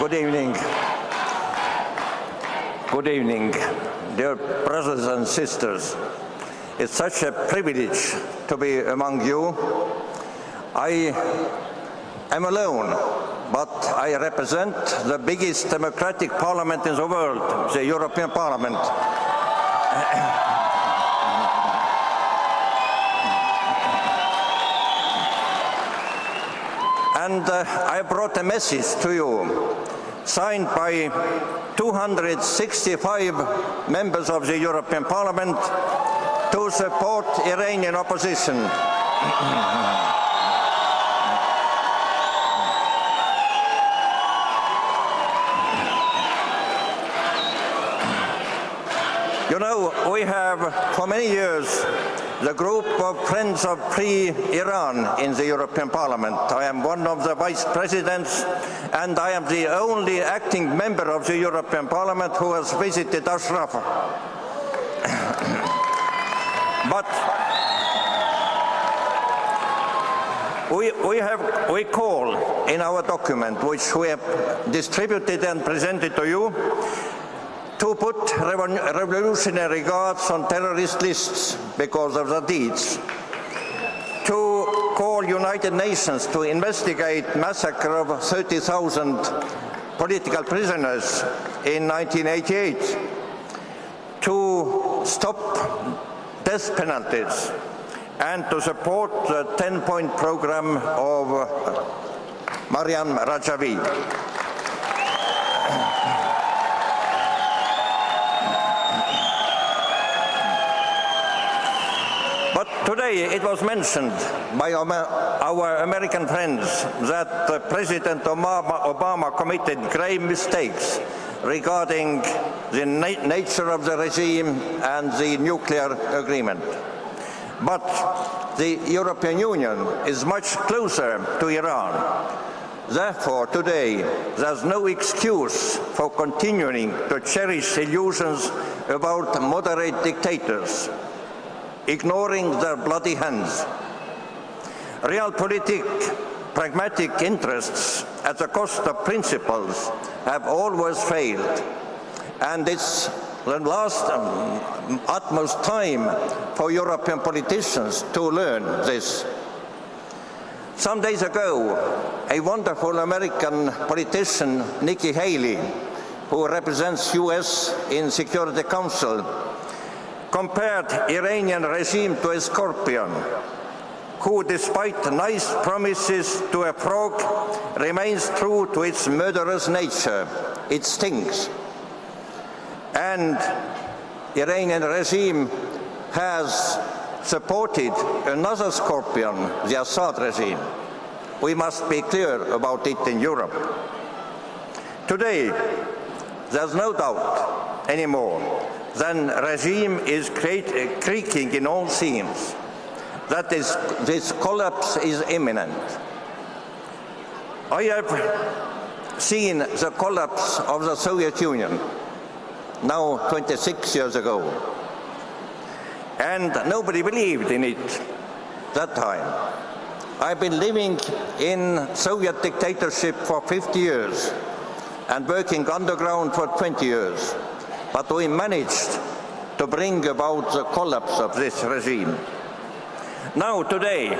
Good evening. Good evening, dear brothers and sisters. It's such a privilege to be among you. I am alone, but I represent the biggest democratic parliament in the world, the European Parliament. And I brought a message to you, signed by 265 members of the European Parliament to support Iranian opposition. You know, we have for many years the group of Friends of Free Iran in the European Parliament. I am one of the vice presidents, and I am the only acting member of the European Parliament who has visited Ashraf. But we call in our document, which we have distributed and presented to you, to put revolutionary guards on terrorist lists because of their deeds, to call United Nations to investigate massacre of 30,000 political prisoners in 1988, to stop death penalties, and to support the 10-point program of Maryam Rajavi. But today it was mentioned by our American friends that President Obama committed grave mistakes regarding the nature of the regime and the nuclear agreement. But the European Union is much closer to Iran. Therefore, today, there's no excuse for continuing to cherish illusions about moderate dictators, ignoring their bloody hands. Realpolitik, pragmatic interests at the cost of principles have always failed, and it's the last utmost time for European politicians to learn this. Some days ago, a wonderful American politician, Nikki Haley, who represents US in Security Council, compared Iranian regime to a scorpion, who, despite nice promises to a frog, remains true to its murderous nature. It stings. And Iranian regime has supported another scorpion, the Assad regime. We must be clear about it in Europe. Today, there's no doubt anymore that the regime is creaking in all seams. That is, this collapse is imminent. I have seen the collapse of the Soviet Union, now 26 years ago, and nobody believed in it that time. I've been living in Soviet dictatorship for 50 years and working underground for 20 years, but we managed to bring about the collapse of this regime. Now, today,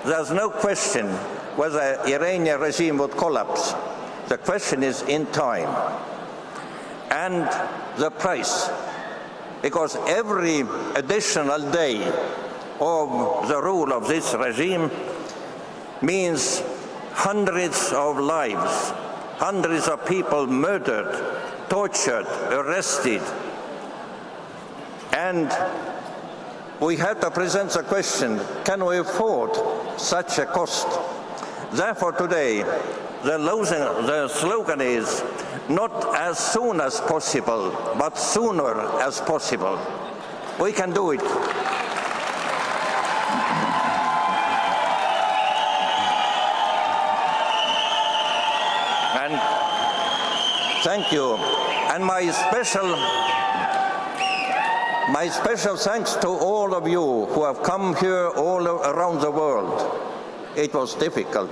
there's no question whether the Iranian regime would collapse. The question is in time and the price, because every additional day of the rule of this regime means hundreds of lives, hundreds of people murdered, tortured, arrested, and we have to present the question, can we afford such a cost? Therefore, today, the slogan is not as soon as possible, but sooner as possible. We can do it. And thank you. And my special thanks to all of you who have come here all around the world. It was difficult,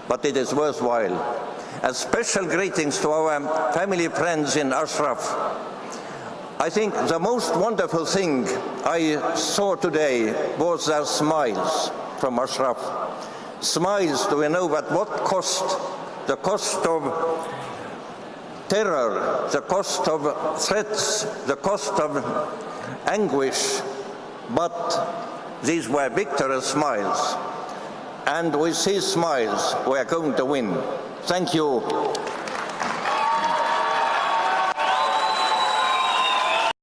but it is worthwhile. A special greetings to our family friends in Ashraf. I think the most wonderful thing I saw today was their smiles from Ashraf. Smiles, do we know at what cost? The cost of terror, the cost of threats, the cost of anguish, but these were victorious smiles. And with these smiles, we are going to win. Thank you.